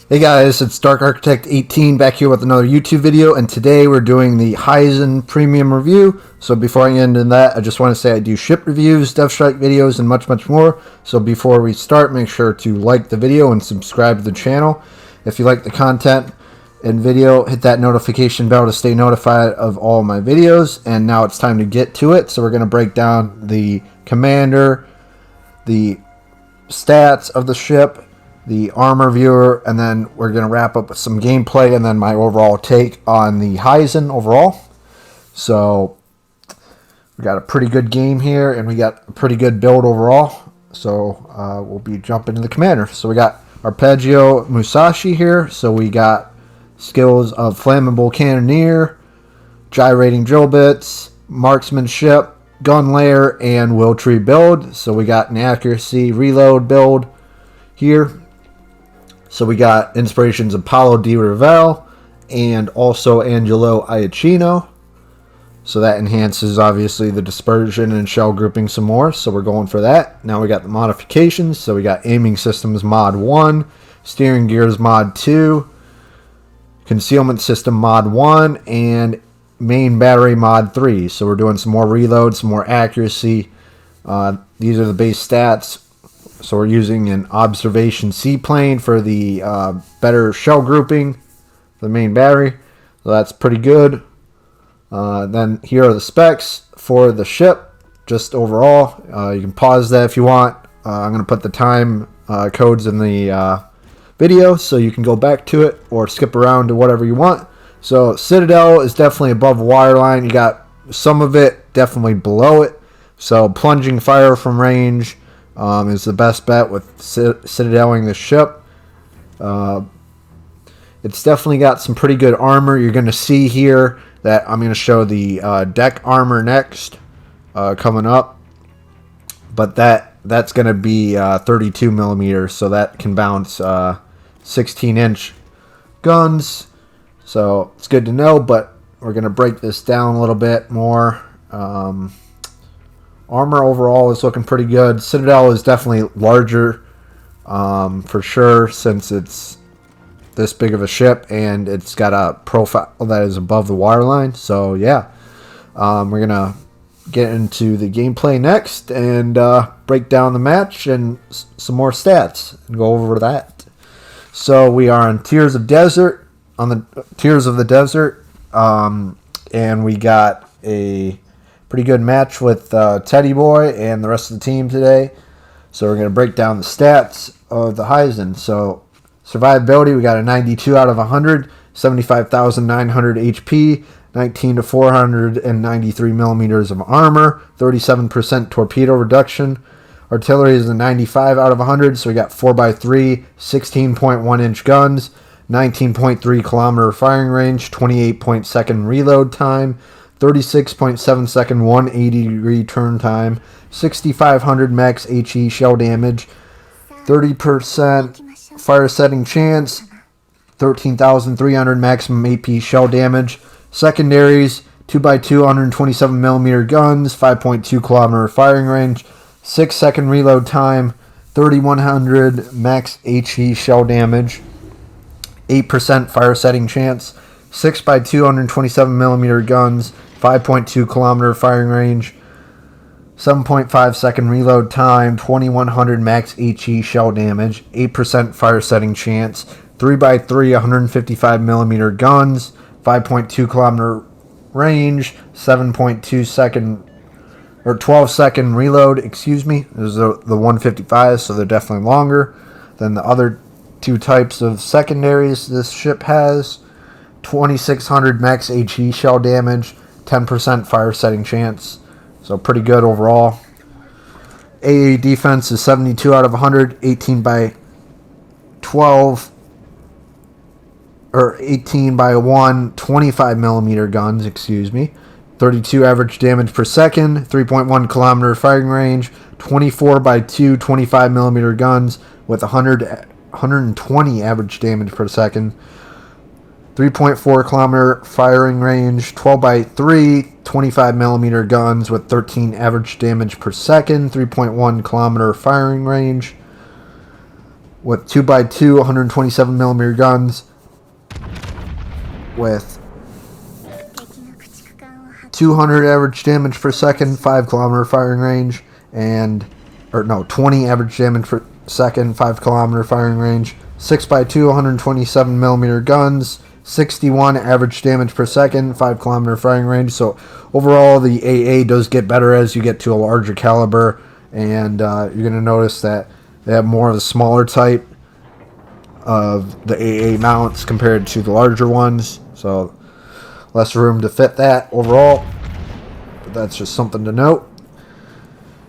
Hey guys, it's Dark Architect 18 back here with another YouTube video, and today we're doing the Hizen Premium review. So before I end in that, I just want to say I do ship reviews, Death Strike videos, and much more. So before we start, make sure to like the video and subscribe to the channel. If you like the content and video, hit that notification bell to stay notified of all my videos. And now it's time to get to it. So we're going to break down the commander, the stats of the ship, the armor viewer, and then we're going to wrap up with some gameplay and then my overall take on the Hizen overall. So we got a pretty good game here and we got a pretty good build overall. So we'll be jumping to the commander. So we got Arpeggio Musashi here. So we got skills of Flammable Cannoneer, Gyrating Drill Bits, Marksmanship, Gun Layer, and Will Tree build. So we got an Accuracy Reload build here. So we got inspirations of Paulo Di Ravel and also Angelo Iacchino. So that enhances obviously the dispersion and shell grouping some more. So we're going for that. Now we got the modifications. So we got aiming systems mod 1, steering gears mod 2, concealment system mod 1, and main battery mod 3. So we're doing some more reload, some more accuracy. These are the base stats. So we're using an observation seaplane for the better shell grouping for the main battery. So that's pretty good. Then here are the specs for the ship, just overall. You can pause that if you want. I'm going to put the time codes in the video so you can go back to it or skip around to whatever you want. So Citadel is definitely above waterline. You got some of it definitely below it. So plunging fire from range is the best bet with citadeling the ship. It's definitely got some pretty good armor. You're going to see here that I'm going to show the deck armor next coming up. But that's going to be 32 millimeters, so that can bounce 16-inch guns. So it's good to know, but we're going to break this down a little bit more. Armor overall is looking pretty good. Citadel is definitely larger for sure, since it's this big of a ship and it's got a profile that is above the waterline. So yeah, we're gonna get into the gameplay next and break down the match and some more stats and go over that. So we are on Tears of Desert, on the Tears of the Desert, and we got a pretty good match with Teddy Boy and the rest of the team today. So we're going to break down the stats of the Hizen. So survivability, we got a 92 out of 100, 75,900 HP, 19 to 493 millimeters of armor, 37% torpedo reduction. Artillery is a 95 out of 100, so we got 4x3, 16.1 inch guns, 19.3 kilometer firing range, 28.2 reload time, 36.7 second 180 degree turn time, 6,500 max HE shell damage, 30% fire setting chance, 13,300 maximum AP shell damage. Secondaries, 2x2 127 millimeter guns, 5.2 kilometer firing range, 6 second reload time, 3,100 max HE shell damage, 8% fire setting chance, 6x2 127 millimeter guns, 5.2 kilometer firing range, 7.5 second reload time, 2,100 max HE shell damage, 8% fire setting chance, 3x3 155 millimeter guns, 5.2 kilometer range, 7.2 second or 12 second reload. Excuse me. There's the 155, so they're definitely longer than the other two types of secondaries this ship has. 2,600 max HE shell damage, 10% fire setting chance. So pretty good overall. AA defense is 72 out of 100, 18 by 12, or 18 by 1, 25 millimeter guns, excuse me. 32 average damage per second, 3.1 kilometer firing range, 24 by 2, 25 millimeter guns with 120 average damage per second. 3.4 kilometer firing range, 12 by 3, 25 millimeter guns with 13 average damage per second, 3.1 kilometer firing range. with 2x2 127 millimeter guns with 200 average damage per second, 5 kilometer firing range, and 20 average damage per second, 5 kilometer firing range. 6x2 127 millimeter guns, 61 average damage per second, 5 kilometer firing range. So overall, the AA does get better as you get to a larger caliber, and you're going to notice that they have more of the smaller type of the AA mounts compared to the larger ones. So less room to fit that overall, but that's just something to note.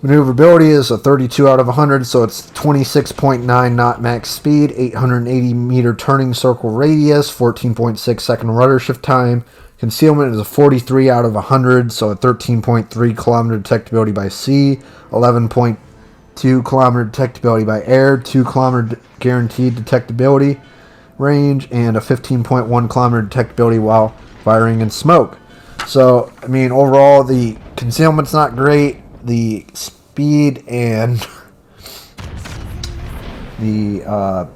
Maneuverability is a 32 out of 100, so it's 26.9 knot max speed, 880 meter turning circle radius, 14.6 second rudder shift time. Concealment is a 43 out of 100, so a 13.3 kilometer detectability by sea, 11.2 kilometer detectability by air, 2 kilometer guaranteed detectability range, and a 15.1 kilometer detectability while firing in smoke. So, I mean, overall, the concealment's not great. The speed and the I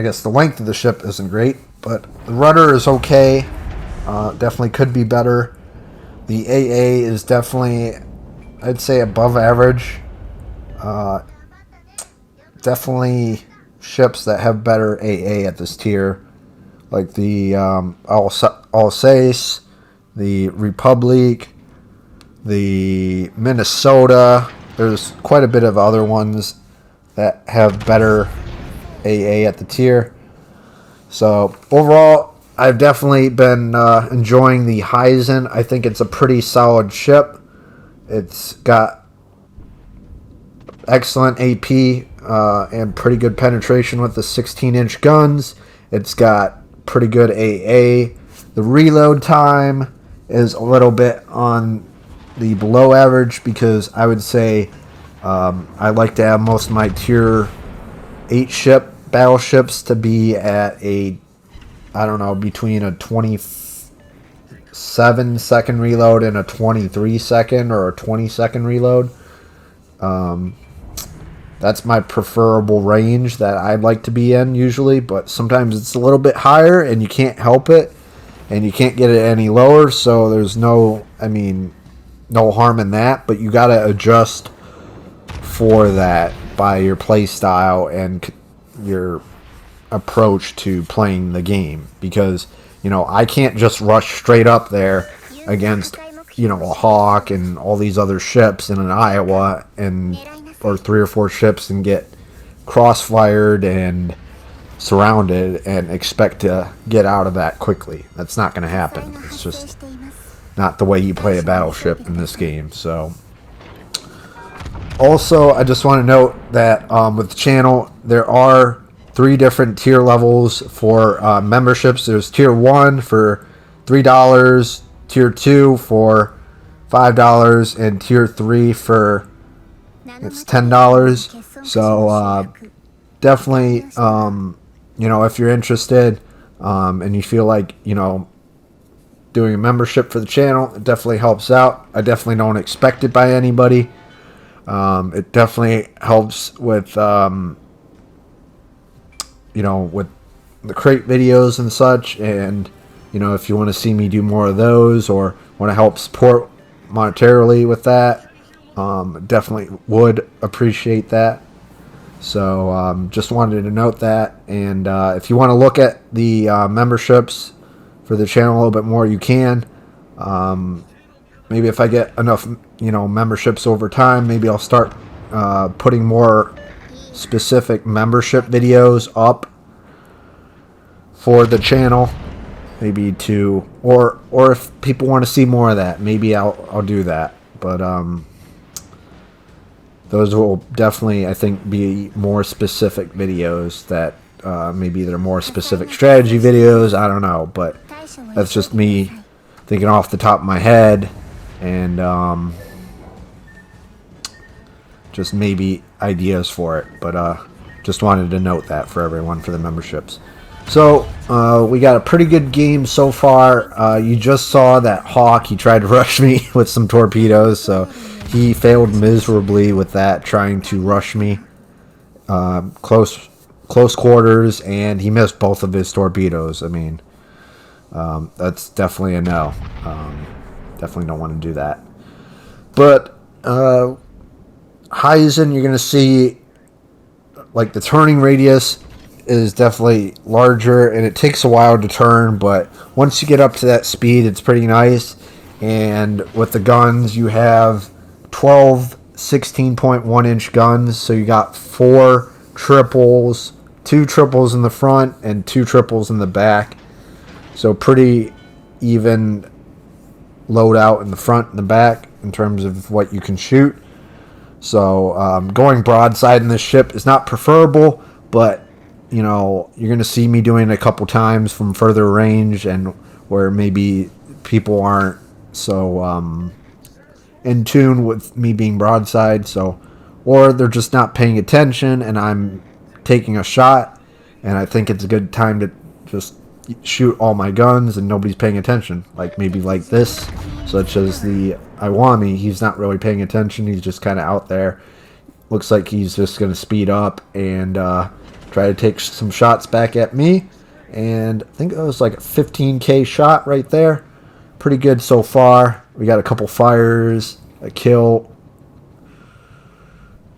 guess the length of the ship isn't great, but the rudder is okay. Definitely could be better. The AA is definitely, I'd say, above average. Definitely ships that have better AA at this tier, like the Alsace, the Republic, the Minnesota. There's quite a bit of other ones that have better AA at the tier. So overall, I've definitely been enjoying the Hizen. I think it's a pretty solid ship. It's got excellent AP and pretty good penetration with the 16-inch guns. It's got pretty good AA. The reload time is a little bit on the below average, because I would say I like to have most of my tier 8 ship battleships to be at a, I don't know, between a 27 second reload and a 23 second or a 20 second reload. That's my preferable range that I'd like to be in usually, but sometimes it's a little bit higher and you can't help it, and you can't get it any lower, so there's no harm in that, but you got to adjust for that by your play style and your approach to playing the game, because I can't just rush straight up there against a Hawk and all these other ships in an Iowa or 3 or 4 ships and get crossfired and surrounded and expect to get out of that quickly. That's not going to happen. It's just not the way you play a battleship in this game. So also, I just want to note that with the channel, there are 3 different tier levels for memberships. There's tier 1 for $3, tier 2 for $5, and tier 3 for $10. So definitely, if you're interested and you feel like doing a membership for the channel, it definitely helps out. I definitely don't expect it by anybody. It definitely helps with with the crate videos and such, and if you want to see me do more of those or want to help support monetarily with that, definitely would appreciate that. So just wanted to note that, and if you want to look at the memberships for the channel a little bit more, you can. Maybe if I get enough memberships over time, maybe I'll start putting more specific membership videos up for the channel, maybe or if people want to see more of that, maybe I'll do that. But those will definitely, I think, be more specific videos that maybe they're more specific strategy videos. I don't know, but that's just me thinking off the top of my head, and just maybe ideas for it. But just wanted to note that for everyone for the memberships. So we got a pretty good game so far. You just saw that Hawk. He tried to rush me with some torpedoes, so he failed miserably with that, trying to rush me. close quarters, and he missed both of his torpedoes. I mean, that's definitely a no. Definitely don't want to do that. But Hizen, you're going to see like the turning radius is definitely larger, and it takes a while to turn, but once you get up to that speed, it's pretty nice. And with the guns, you have 12 16.1 inch guns, so you got 4 triples, 2 triples in the front and 2 triples in the back, so pretty even loadout in the front and the back in terms of what you can shoot. So going broadside in this ship is not preferable, but you know, you're going to see me doing it a couple times from further range and where maybe people aren't so in tune with me being broadside, so, or they're just not paying attention and I'm taking a shot and I think it's a good time to just shoot all my guns and nobody's paying attention, like maybe like this, such as the Iwami. He's not really paying attention, he's just kind of out there. Looks like he's just going to speed up and try to take some shots back at me, and I think it was like a 15k shot right there. Pretty good so far. We got a couple fires, a kill,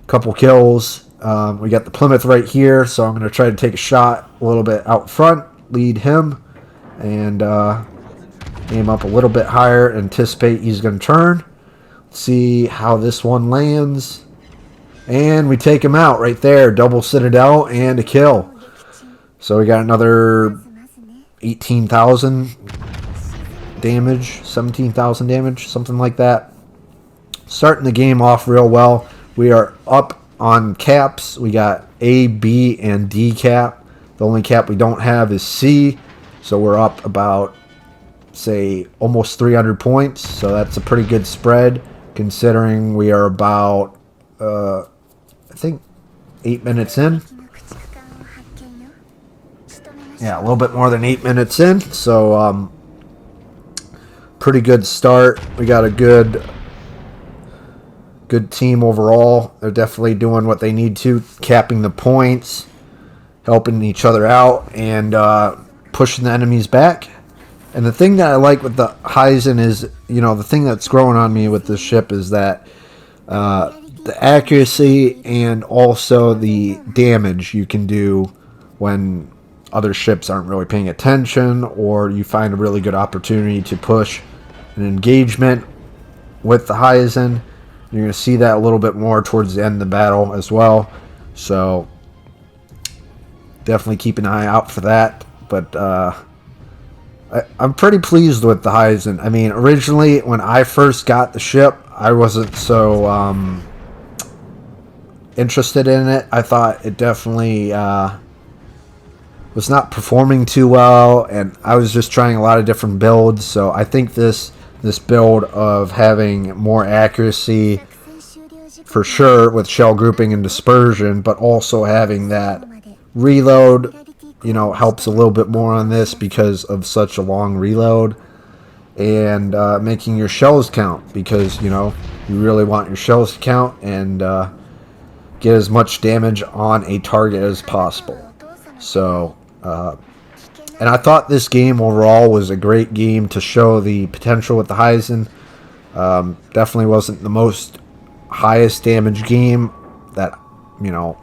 couple kills. We got the Plymouth right here, so I'm going to try to take a shot a little bit out front, lead him, and aim up a little bit higher, anticipate he's going to turn. See how this one lands. And we take him out right there. Double Citadel and a kill. So we got another 18,000 damage, 17,000 damage, something like that. Starting the game off real well. We are up on caps. We got A, B, and D cap. The only cap we don't have is C. So we're up about, say, almost 300 points. So that's a pretty good spread considering we are about I think 8 minutes in. Yeah, a little bit more than 8 minutes in. So pretty good start. We got a good team overall. They're definitely doing what they need to, capping the points, helping each other out, and pushing the enemies back. And the thing that I like with the Hizen is, you know, the thing that's growing on me with this ship is that the accuracy and also the damage you can do when other ships aren't really paying attention, or you find a really good opportunity to push an engagement with the Hizen. You're going to see that a little bit more towards the end of the battle as well. So definitely keep an eye out for that. But I'm pretty pleased with the Hizen. I mean, originally when I first got the ship, I wasn't so interested in it. I thought it definitely was not performing too well, and I was just trying a lot of different builds. So I think this build of having more accuracy for sure with shell grouping and dispersion, but also having that reload, you know, helps a little bit more on this because of such a long reload, and making your shells count, because, you know, you really want your shells to count and get as much damage on a target as possible. So and I thought this game overall was a great game to show the potential with the Hizen. Definitely wasn't the most highest damage game that, you know,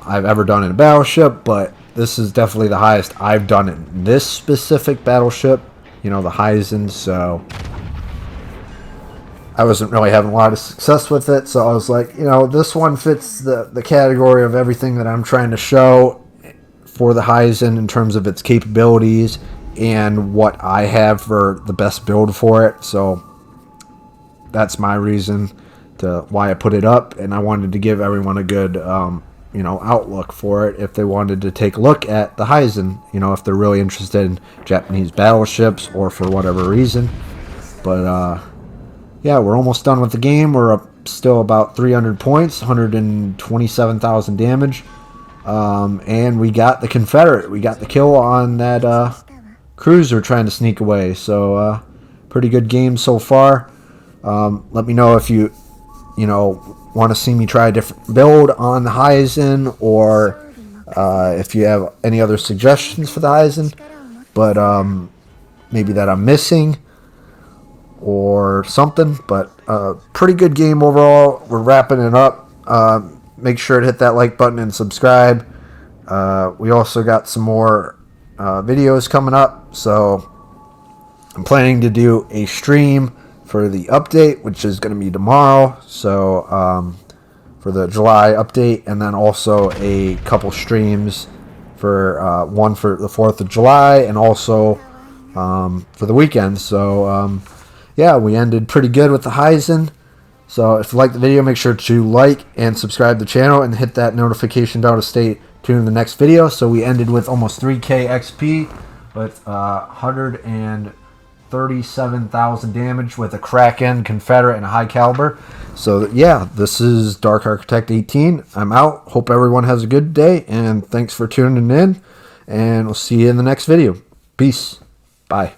I've ever done in a battleship, but this is definitely the highest I've done in this specific battleship, you know, the Hizen. So I wasn't really having a lot of success with it, so I was like, you know, this one fits the category of everything that I'm trying to show for the Hizen in terms of its capabilities and what I have for the best build for it. So that's my reason to why I put it up, and I wanted to give everyone a good you know, outlook for it if they wanted to take a look at the Hizen, you know, if they're really interested in Japanese battleships or for whatever reason. But yeah, we're almost done with the game. We're up still about 300 points, 127,000 damage. And we got the Confederate. We got the kill on that cruiser trying to sneak away. So pretty good game so far. Let me know if you know, want to see me try a different build on the Hizen, or if you have any other suggestions for the Hizen, but maybe that I'm missing or something. But pretty good game overall. We're wrapping it up. Make sure to hit that like button and subscribe. We also got some more videos coming up, so I'm planning to do a stream for the update, which is going to be tomorrow. So for the July update, and then also a couple streams for one for the 4th of July, and also for the weekend. So yeah, we ended pretty good with the Hizen. So if you like the video, make sure to like and subscribe to the channel and hit that notification bell to stay tuned in the next video. So we ended with almost 3k XP with 137,000 damage with a Kraken, Confederate, and a high caliber. So yeah, this is Dark Architect 18. I'm out. Hope everyone has a good day, and thanks for tuning in, and we'll see you in the next video. Peace. Bye.